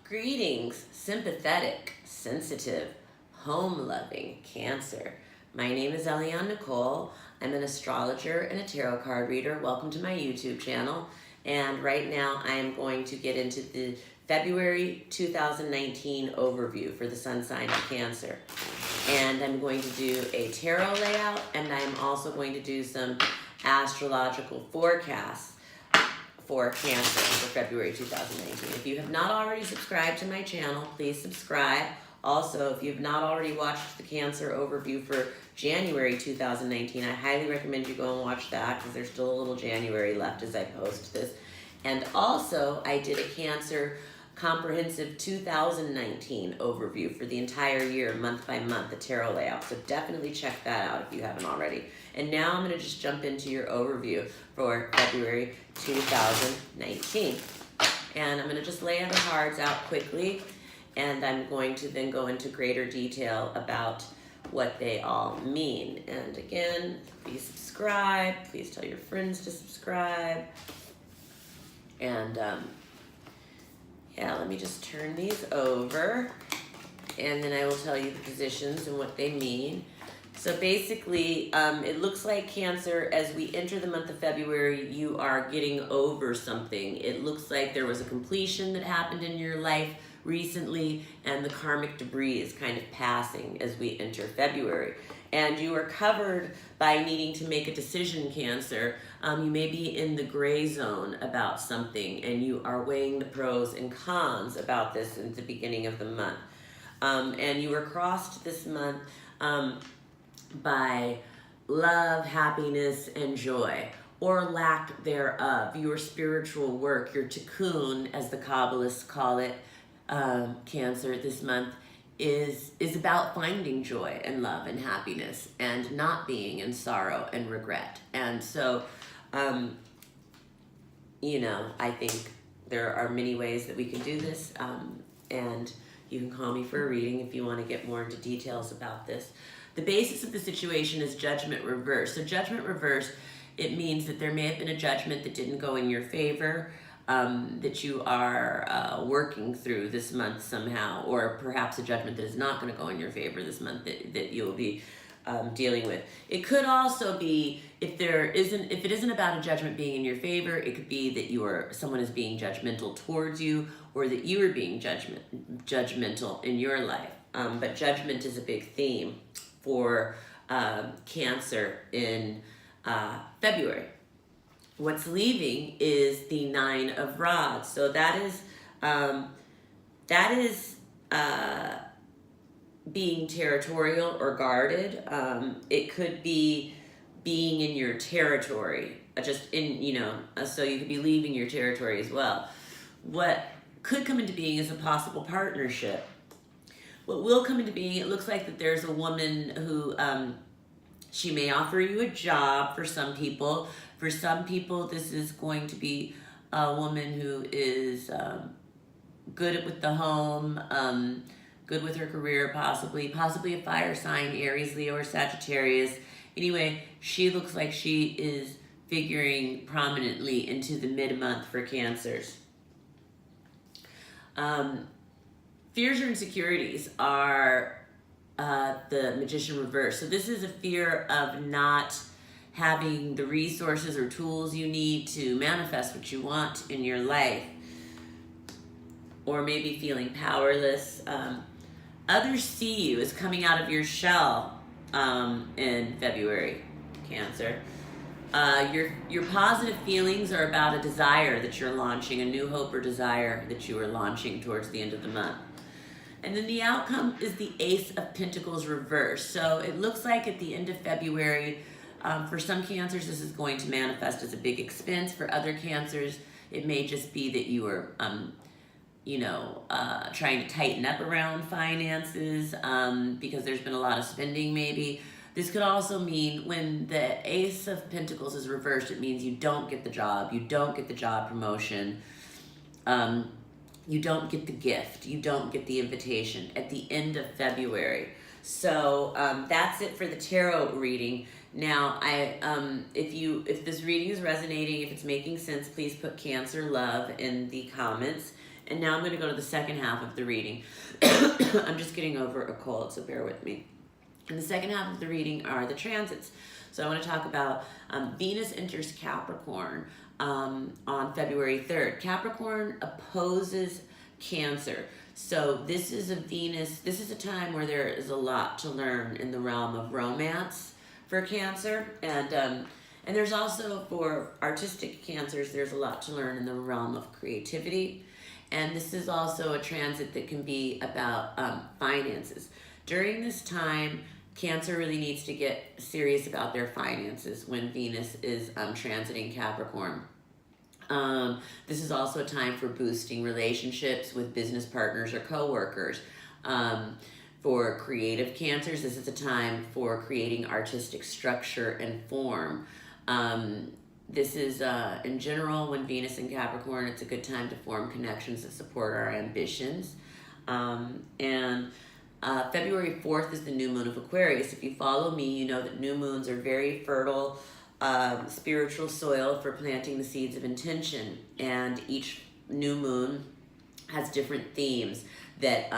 Greetings, sympathetic, sensitive, home-loving Cancer. My name is Eliane Nicole. I'm an astrologer and a tarot card reader. Welcome to my YouTube channel. And right now I am going to get into the February 2019 overview for the sun sign of Cancer. And I'm going to do a tarot layout, and I'm also going to do some astrological forecasts for Cancer for February 2019. If you have not already subscribed to my channel, please subscribe. Also, if you have not already watched the Cancer overview for January 2019, I highly recommend you go and watch that because there's still a little January left as I post this. And also, I did a Cancer comprehensive 2019 overview for the entire year, month by month, the tarot layout. So definitely check that out if you haven't already. And now I'm going to just jump into your overview for February 2019. And I'm going to just lay the cards out quickly, and I'm going to then go into greater detail about what they all mean. And again, please subscribe. Please tell your friends to subscribe. And yeah, let me just turn these over, and then I will tell you the positions and what they mean. So basically, it looks like Cancer, as we enter the month of February, you are getting over something. It looks like there was a completion that happened in your life recently, and the karmic debris is kind of passing as we enter February. And you are covered by needing to make a decision, Cancer. You may be in the gray zone about something, and you are weighing the pros and cons about this at the beginning of the month. And you were crossed this month by love, happiness, and joy, or lack thereof. Your spiritual work, your tikkun, as the Kabbalists call it, Cancer, this month, is about finding joy and love and happiness and not being in sorrow and regret. And so, you know, I think there are many ways that we can do this, and you can call me for a reading if you want to get more into details about this. The basis of the situation is judgment reverse. So judgment reverse, it means that there may have been a judgment that didn't go in your favor, that you are working through this month somehow, or perhaps a judgment that is not going to go in your favor this month that you'll be dealing with. It could also be, if it isn't about a judgment being in your favor, it could be that someone is being judgmental towards you, or that you are being judgmental in your life. But judgment is a big theme for Cancer in February. What's leaving is the Nine of Rods. So that is being territorial or guarded. It could be being in your territory, so you could be leaving your territory as well. What could come into being is a possible partnership. What will come into being, it looks like that there's a woman who, she may offer you a job for some people. For some people, this is going to be a woman who is good with the home, good with her career, possibly a fire sign, Aries, Leo, or Sagittarius. Anyway, she looks like she is figuring prominently into the mid-month for Cancers. Fears or insecurities are the Magician reverse. So this is a fear of not having the resources or tools you need to manifest what you want in your life, or maybe feeling powerless. Others see you as coming out of your shell in February, Cancer. Your positive feelings are about a desire that you're launching, a new hope or desire that you are launching towards the end of the month. And then the outcome is the Ace of Pentacles reverse. So it looks like at the end of February, for some Cancers, this is going to manifest as a big expense. For other Cancers, it may just be that you are, trying to tighten up around finances because there's been a lot of spending maybe. This could also mean when the Ace of Pentacles is reversed, it means you don't get the job, you don't get the job promotion, you don't get the gift, you don't get the invitation at the end of February. So that's it for the tarot reading. Now, if this reading is resonating, if it's making sense, please put Cancer love in the comments. And now I'm going to go to the second half of the reading. I'm just getting over a cold, so bear with me. In the second half of the reading are the transits. So I want to talk about Venus enters Capricorn on February 3rd. Capricorn opposes Cancer. So this is a time where there is a lot to learn in the realm of romance for Cancer. And there's also, for artistic Cancers, there's a lot to learn in the realm of creativity. And this is also a transit that can be about finances. During this time, Cancer really needs to get serious about their finances when Venus is transiting Capricorn. This is also a time for boosting relationships with business partners or coworkers. For creative Cancers, this is a time for creating artistic structure and form. This is, in general, when Venus in Capricorn, it's a good time to form connections that support our ambitions. February 4th is the new moon of Aquarius. If you follow me, you know that new moons are very fertile spiritual soil for planting the seeds of intention. And each new moon has different themes that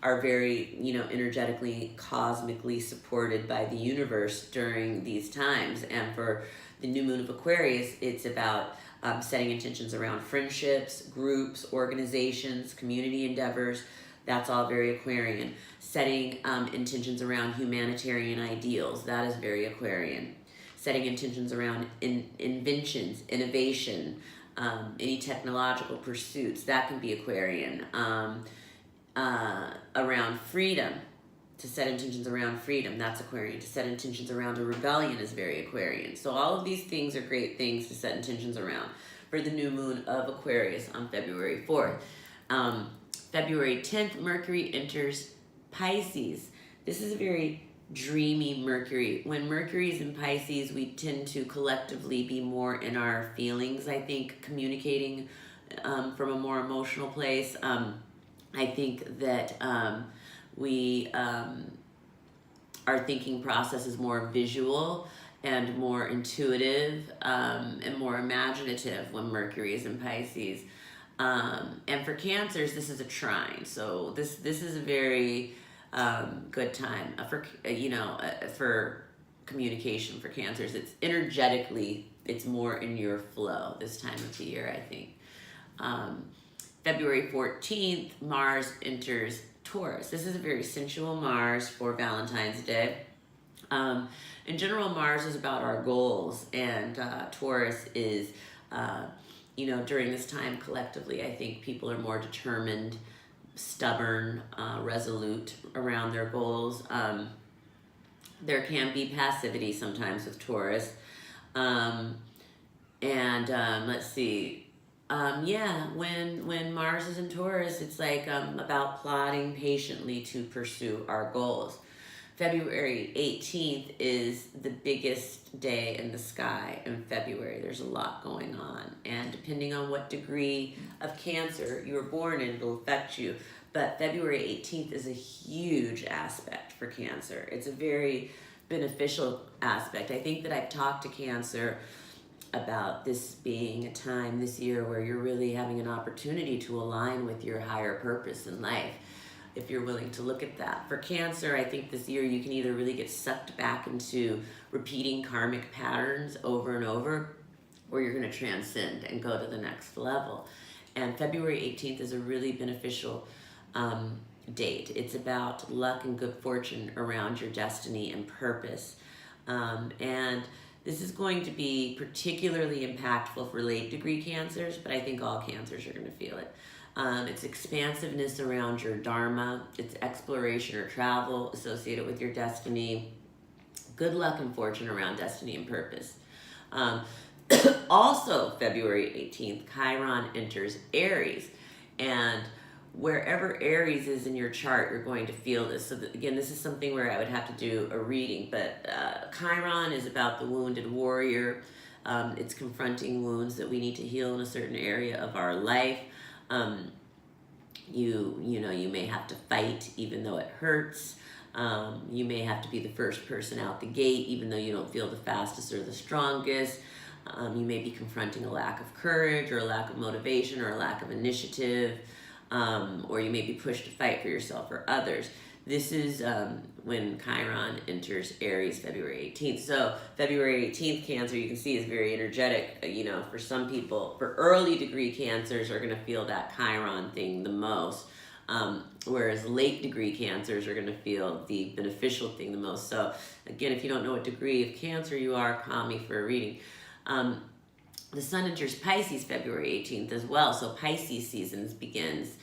are very, energetically, cosmically supported by the universe during these times. And for the new moon of Aquarius, it's about setting intentions around friendships, groups, organizations, community endeavors. That's all very Aquarian. Setting intentions around humanitarian ideals. That is very Aquarian. Setting intentions around inventions, innovation, any technological pursuits. That can be Aquarian. Around freedom. To set intentions around freedom. That's Aquarian. To set intentions around a rebellion is very Aquarian. So all of these things are great things to set intentions around for the new moon of Aquarius on February 4th. February 10th, Mercury enters Pisces. This is a very dreamy Mercury. When Mercury is in Pisces, we tend to collectively be more in our feelings, I think, communicating from a more emotional place. I think that our thinking process is more visual and more intuitive and more imaginative when Mercury is in Pisces. And for Cancers, this is a trine. So this is a very good time for communication for Cancers. It's energetically, it's more in your flow this time of the year, I think. February 14th, Mars enters Taurus. This is a very sensual Mars for Valentine's Day. In general, Mars is about our goals, and Taurus is, during this time collectively, I think people are more determined, stubborn, resolute around their goals. There can be passivity sometimes with Taurus. Let's see. When Mars is in Taurus, it's like about plodding patiently to pursue our goals. February 18th is the biggest day in the sky in February. There's a lot going on. And depending on what degree of Cancer you were born in, it'll affect you. But February 18th is a huge aspect for Cancer. It's a very beneficial aspect. I think that I've talked to Cancer about this being a time this year where you're really having an opportunity to align with your higher purpose in life, if you're willing to look at that. For Cancer, I think this year you can either really get sucked back into repeating karmic patterns over and over, or you're going to transcend and go to the next level. And February 18th is a really beneficial date. It's about luck and good fortune around your destiny and purpose. And this is going to be particularly impactful for late degree Cancers, but I think all Cancers are going to feel it. It's expansiveness around your dharma. It's exploration or travel associated with your destiny. Good luck and fortune around destiny and purpose. Also, February 18th, Chiron enters Aries. And wherever Aries is in your chart, you're going to feel this. So again, this is something where I would have to do a reading, but Chiron is about the wounded warrior. It's confronting wounds that we need to heal in a certain area of our life. You may have to fight even though it hurts. You may have to be the first person out the gate even though you don't feel the fastest or the strongest. You may be confronting a lack of courage or a lack of motivation or a lack of initiative. or you may be pushed to fight for yourself or others. This is when Chiron enters Aries February 18th. So February 18th Cancer, you can see, is very energetic. For some people, for early degree Cancers are going to feel that Chiron thing the most. Whereas late degree Cancers are going to feel the beneficial thing the most. So again, if you don't know what degree of Cancer you are, call me for a reading. The sun enters Pisces February 18th as well. So Pisces seasons begins.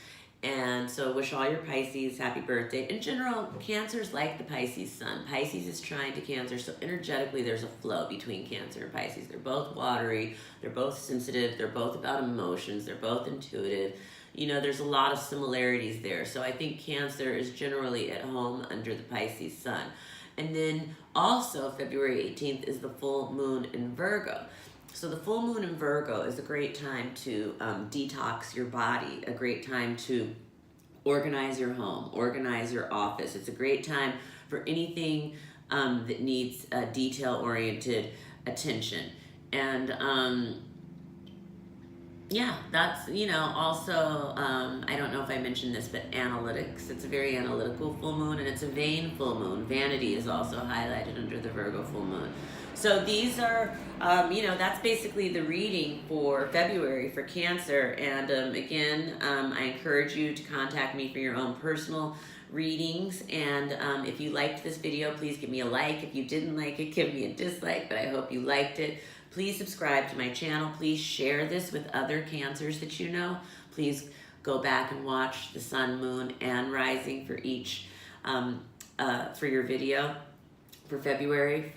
And so wish all your Pisces happy birthday. In general, Cancers like the Pisces sun. Pisces is trying to Cancer, so energetically there's a flow between Cancer and Pisces. They're both watery, they're both sensitive, they're both about emotions, they're both intuitive. There's a lot of similarities there. So I think Cancer is generally at home under the Pisces sun. And then also February 18th is the full moon in Virgo. So the full moon in Virgo is a great time to detox your body, a great time to organize your home, organize your office. It's a great time for anything that needs detail-oriented attention. And yeah, that's, also, I don't know if I mentioned this, but analytics. It's a very analytical full moon, and it's a vain full moon. Vanity is also highlighted under the Virgo full moon. So these are, that's basically the reading for February for Cancer. And again, I encourage you to contact me for your own personal readings. And if you liked this video, please give me a like. If you didn't like it, give me a dislike, but I hope you liked it. Please subscribe to my channel. Please share this with other Cancers that you know. Please go back and watch the sun, moon, and rising for each, for your video for February.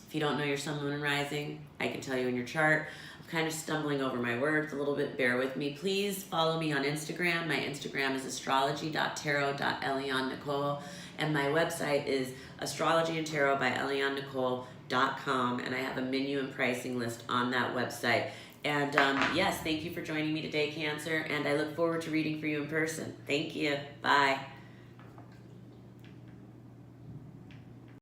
If you don't know your sun, moon, and rising, I can tell you in your chart. I'm kind of stumbling over my words a little bit. Bear with me. Please follow me on Instagram. My Instagram is astrology.tarot.eliannicole, and my website is astrologyandtarot.com, and I have a menu and pricing list on that website. And yes, thank you for joining me today, Cancer, and I look forward to reading for you in person. Thank you. Bye.